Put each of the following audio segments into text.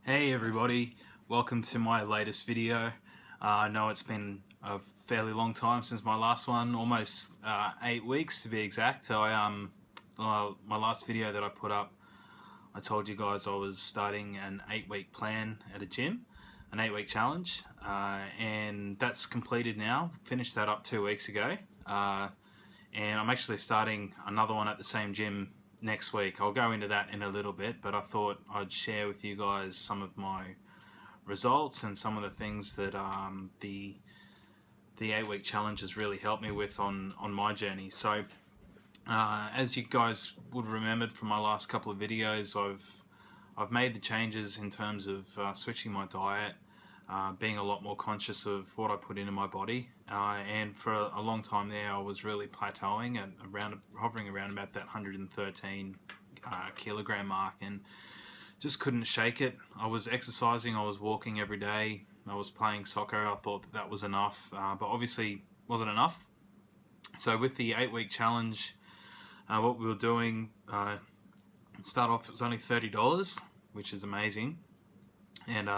Hey everybody, welcome to my latest video. I know it's been a fairly long time since my last one, almost 8 weeks to be exact. My last video that I put up, I told you guys I was starting an 8-week plan at a gym, an 8-week challenge, and that's completed now. Finished that up 2 weeks ago, and I'm actually starting another one at the same gym next week. I'll go into that in a little bit, but I thought I'd share with you guys some of my results and some of the things that the 8-week challenge has really helped me with on my journey. So as you guys would remembered from my last couple of videos, I've made the changes in terms of switching my diet, being a lot more conscious of what I put into my body, and for a long time there I was really plateauing at hovering around about that 113 kilogram mark, and just couldn't shake it. I was exercising, I was walking every day, I was playing soccer. I thought that was enough, but obviously wasn't enough. So with the 8-week challenge, what we were doing, start off, it was only $30, which is amazing. And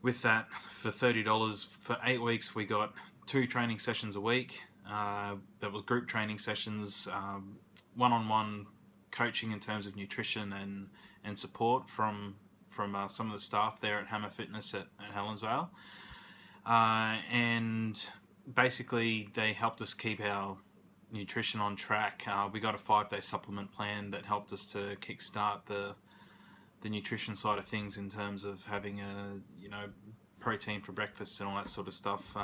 with that, for $30 for 8 weeks, we got 2 training sessions a week. That was group training sessions, one-on-one coaching in terms of nutrition and support from some of the staff there at Hammer Fitness at Helensvale. And basically they helped us keep our nutrition on track. We got a 5-day supplement plan that helped us to kickstart the nutrition side of things in terms of having protein for breakfast and all that sort of stuff.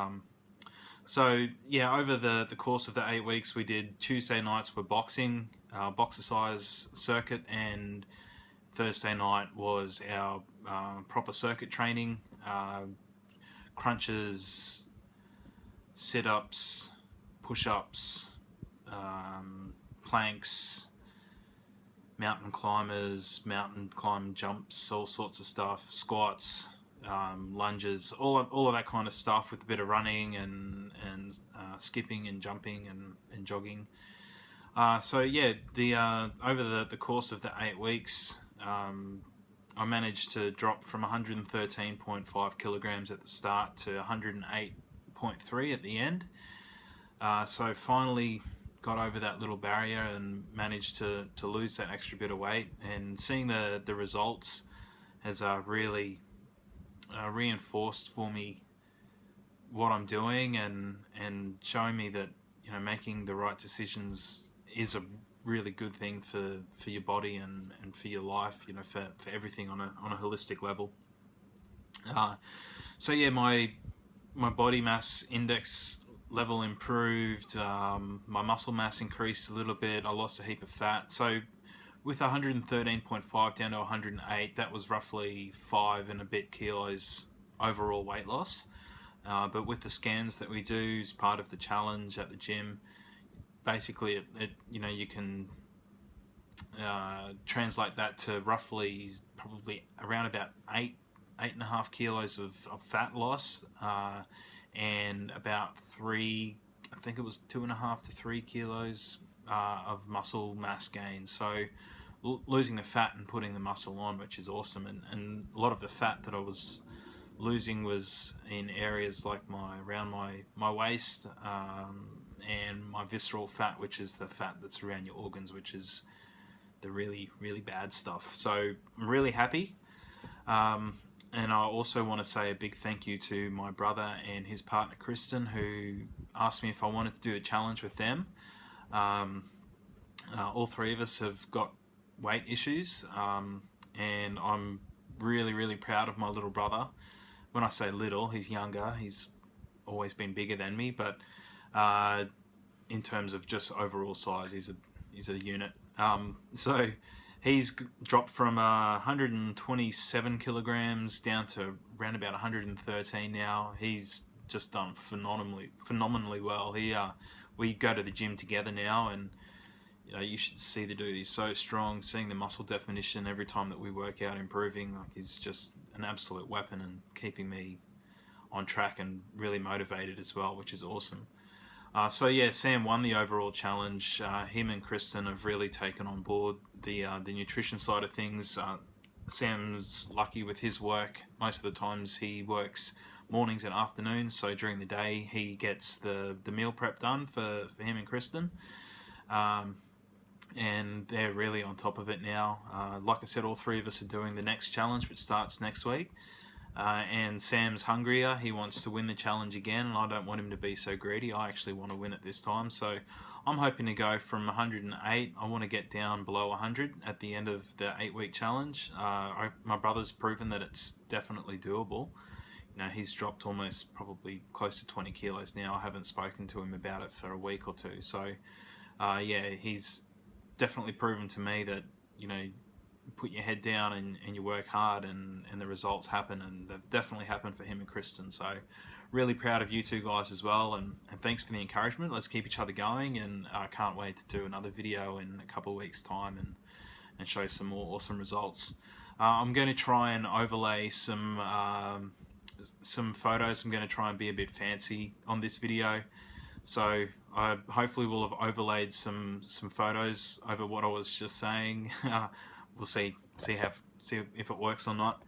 So yeah, over the course of the 8 weeks, we did Tuesday nights were boxing, boxercise circuit, and Thursday night was our proper circuit training, crunches, sit-ups, push-ups, planks, mountain climbers, mountain climb jumps, all sorts of stuff, squats, lunges, all of that kind of stuff, with a bit of running and skipping and jumping and jogging. So yeah, over the course of the 8 weeks, I managed to drop from 113.5 kilograms at the start to 108.3 at the end. So finally got over that little barrier and managed to lose that extra bit of weight, and seeing the results has really reinforced for me what I'm doing, and showing me that making the right decisions is a really good thing for your body and for your life, for everything on a holistic level. So yeah, my body mass index level improved, my muscle mass increased a little bit, I lost a heap of fat. So with 113.5 down to 108, that was roughly 5 and a bit kilos overall weight loss. But with the scans that we do as part of the challenge at the gym, basically you can translate that to roughly probably around about 8.5 kilos of fat loss, and about 3, I think it was 2.5 to 3 kilos of muscle mass gain. So losing the fat and putting the muscle on, which is awesome. And a lot of the fat that I was losing was in areas like around my waist, and my visceral fat, which is the fat that's around your organs, which is the really, really bad stuff. So I'm really happy. And I also want to say a big thank you to my brother and his partner Kristen, who asked me if I wanted to do a challenge with them. All 3 of us have got weight issues, and I'm really, really proud of my little brother. When I say little, he's younger, he's always been bigger than me, but in terms of just overall size, he's a unit. So he's dropped from 127 kilograms down to around about 113 now. He's just done phenomenally well. We go to the gym together now, and you should see the dude. He's so strong. Seeing the muscle definition every time that we work out, improving, like, he's just an absolute weapon, and keeping me on track and really motivated as well, which is awesome. So yeah, Sam won the overall challenge. Him and Kristen have really taken on board the nutrition side of things. Sam's lucky with his work. Most of the times he works mornings and afternoons, so during the day he gets the meal prep done for him and Kristen. And they're really on top of it now. Like I said, all three of us are doing the next challenge, which starts next week. And Sam's hungrier. He wants to win the challenge again, and I don't want him to be so greedy. I actually want to win it this time. So I'm hoping to go from 108. I want to get down below 100 at the end of the 8-week challenge. My brother's proven that it's definitely doable. You know, he's dropped almost probably close to 20 kilos now. I haven't spoken to him about it for a week or two. So yeah, he's definitely proven to me that, you know, put your head down and you work hard and the results happen, and they've definitely happened for him and Kristen. So really proud of you two guys as well, and thanks for the encouragement. Let's keep each other going, and I can't wait to do another video in a couple of weeks time and show some more awesome results. I'm going to try and overlay some photos. I'm going to try and be a bit fancy on this video, so I hopefully will have overlaid some photos over what I was just saying. We'll see if it works or not.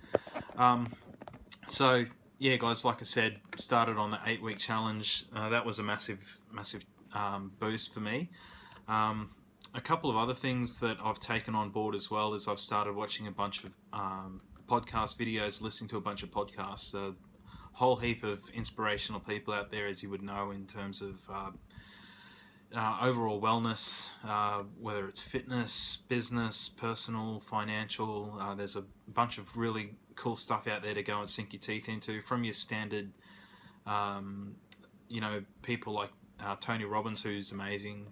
So yeah, guys, like I said, started on the 8-week challenge. That was a massive boost for me. A couple of other things that I've taken on board as well is I've started watching a bunch of podcast videos, listening to a bunch of podcasts. A whole heap of inspirational people out there, as you would know, in terms of overall wellness, whether it's fitness, business, personal, financial. There's a bunch of really cool stuff out there to go and sink your teeth into, from your standard, you know, people like Tony Robbins, who's amazing,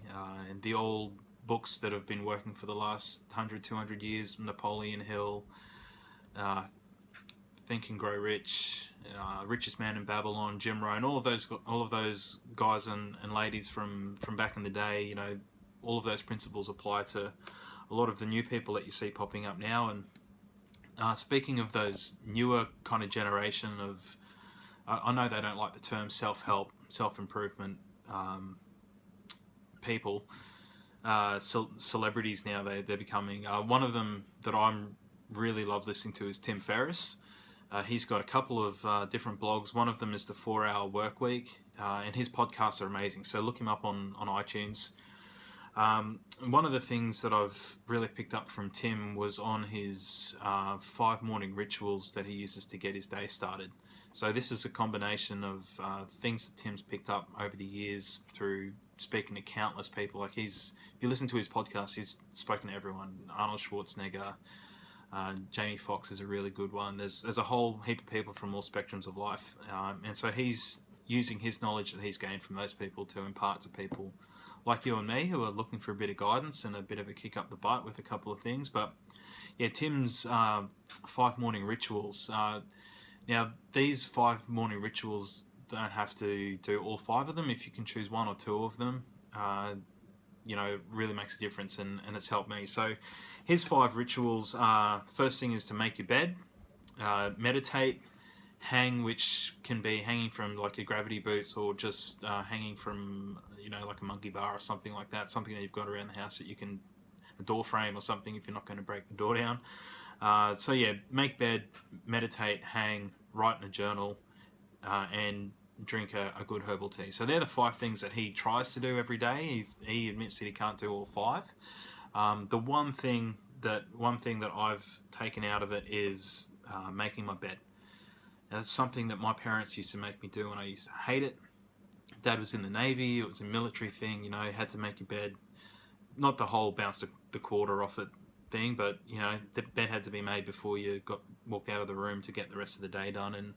and the old books that have been working for the last 100, 200 years, Napoleon Hill, Think and Grow Rich, Richest Man in Babylon, Jim Rohn, all of those guys and ladies from back in the day. You know, all of those principles apply to a lot of the new people that you see popping up now. And speaking of those newer kind of generation of, I know they don't like the term self-help, self-improvement people, celebrities now. They're becoming. One of them that I'm really love listening to is Tim Ferriss. He's got a couple of different blogs. One of them is the 4-Hour Work Week, and his podcasts are amazing. So look him up on iTunes. One of the things that I've really picked up from Tim was on his 5 morning rituals that he uses to get his day started. So this is a combination of things that Tim's picked up over the years through speaking to countless people. Like if you listen to his podcast, he's spoken to everyone. Arnold Schwarzenegger, Jamie Foxx is a really good one. There's a whole heap of people from all spectrums of life, and so he's using his knowledge that he's gained from those people to impart to people like you and me who are looking for a bit of guidance and a bit of a kick up the butt with a couple of things. But yeah, Tim's 5 morning rituals. Now these 5 morning rituals don't have to do all 5 of them. If you can choose 1 or 2 of them, you know, it really makes a difference, and it's helped me. So his 5 rituals are, first thing is to make your bed, meditate, hang, which can be hanging from like your gravity boots, or just hanging from, you know, like a monkey bar or something like that, something that you've got around the house that you can, a door frame or something if you're not going to break the door down. So yeah, make bed, meditate, hang, write in a journal, and drink a good herbal tea. So they're the 5 things that he tries to do every day. He admits that he can't do all 5. The one thing that I've taken out of it is making my bed. Now, that's something that my parents used to make me do, and I used to hate it. Dad was in the Navy. It was a military thing, you know. You had to make your bed, not the whole bounce the quarter off it thing, but you know, the bed had to be made before you walked out of the room to get the rest of the day done. And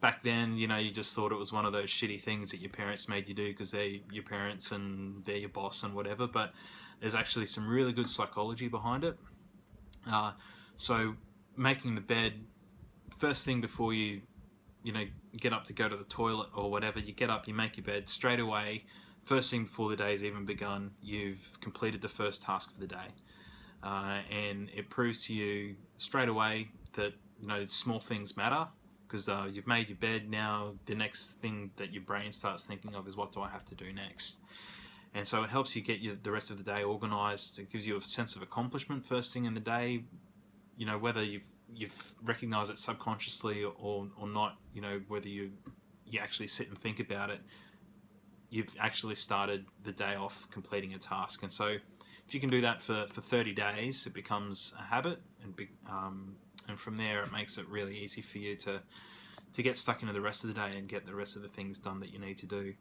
back then, you know, you just thought it was one of those shitty things that your parents made you do because they're your parents and they're your boss and whatever. But there's actually some really good psychology behind it. So making the bed, first thing before you know, get up to go to the toilet or whatever, you get up, you make your bed straight away. First thing before the day's even begun, you've completed the first task for the day. And it proves to you straight away that, you know, small things matter, because you've made your bed. Now the next thing that your brain starts thinking of is, what do I have to do next? And so it helps you get the rest of the day organized. It gives you a sense of accomplishment first thing in the day. you know, whether you've recognized it subconsciously or not, you know, whether you actually sit and think about it, you've actually started the day off completing a task. And so if you can do that for 30 days, it becomes a habit, and from there it makes it really easy for you to get stuck into the rest of the day and get the rest of the things done that you need to do.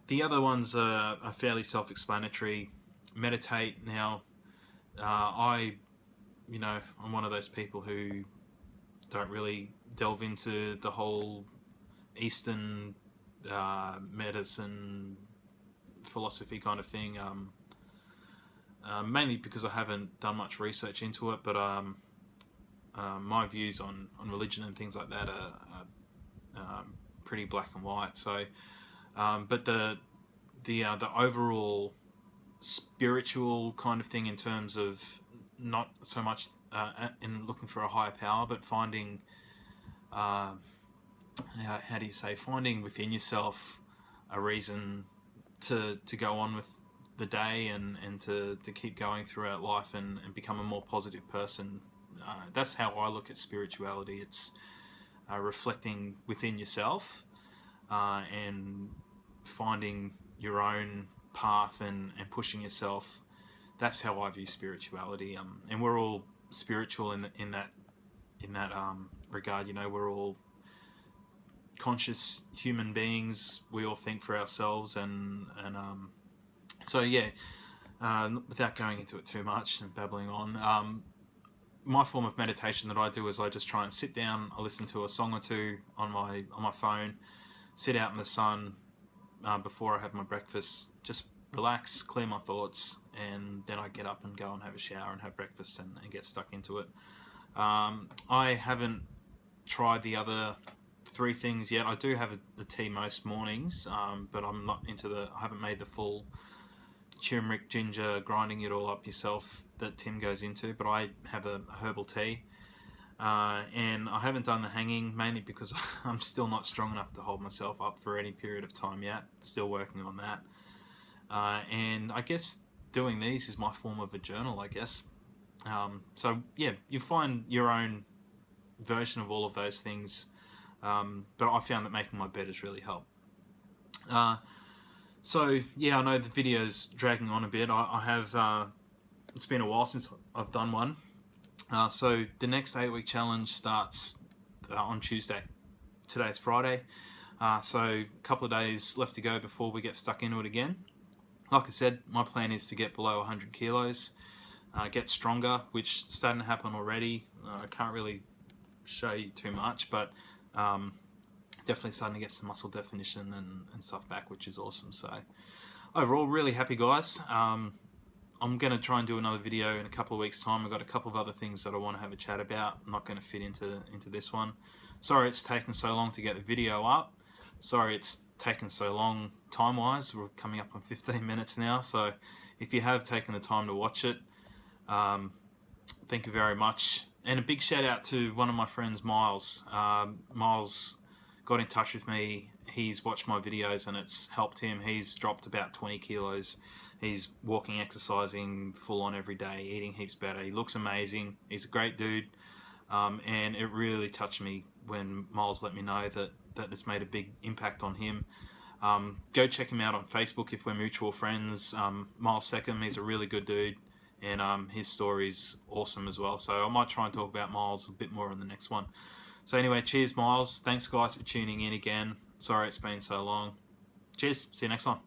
The other ones are fairly self-explanatory. Meditate. Now, I'm one of those people who don't really delve into the whole Eastern medicine philosophy kind of thing, mainly because I haven't done much research into it, but my views on religion and things like that are pretty black and white. So, but the overall spiritual kind of thing, in terms of not so much in looking for a higher power, but finding how do you say, finding within yourself a reason to go on with the day and to keep going throughout life and become a more positive person. That's how I look at spirituality. It's reflecting within yourself and finding your own path and pushing yourself. That's how I view spirituality. And we're all spiritual in that regard. You know, we're all conscious human beings. We all think for ourselves, and so yeah. Without going into it too much and babbling on, my form of meditation that I do is I just try and sit down. I listen to a song or two on my phone, sit out in the sun before I have my breakfast, just relax, clear my thoughts, and then I get up and go and have a shower and have breakfast and get stuck into it. I haven't tried the other three things yet. I do have a tea most mornings, but I'm not into I haven't made the full turmeric, ginger, grinding it all up yourself that Tim goes into, but I have a herbal tea. And I haven't done the hanging, mainly because I'm still not strong enough to hold myself up for any period of time yet. Still working on that. And I guess doing these is my form of a journal, I guess. So yeah, you find your own version of all of those things. But I found that making my bed has really helped. So yeah, I know the video's dragging on a bit. I have, it's been a while since I've done one. So the next 8-week challenge starts on Tuesday. Today's Friday. So a couple of days left to go before we get stuck into it again. Like I said, my plan is to get below 100 kilos, get stronger, which is starting to happen already. I can't really show you too much, but definitely starting to get some muscle definition and stuff back, which is awesome. So overall, really happy, guys. I'm going to try and do another video in a couple of weeks' time. I've got a couple of other things that I want to have a chat about. I'm not going to fit into this one. Sorry it's taken so long to get the video up. Sorry it's taken so long time-wise. We're coming up on 15 minutes now. So if you have taken the time to watch it, thank you very much. And a big shout out to one of my friends, Miles. Miles got in touch with me. He's watched my videos and it's helped him. He's dropped about 20 kilos. He's walking, exercising full on every day, eating heaps better. He looks amazing. He's a great dude. And it really touched me when Miles let me know that it's made a big impact on him. Go check him out on Facebook if we're mutual friends. Miles Seckham, he's a really good dude. And his story's awesome as well. So I might try and talk about Miles a bit more in the next one. So anyway, cheers, Miles. Thanks, guys, for tuning in again. Sorry it's been so long. Cheers. See you next time.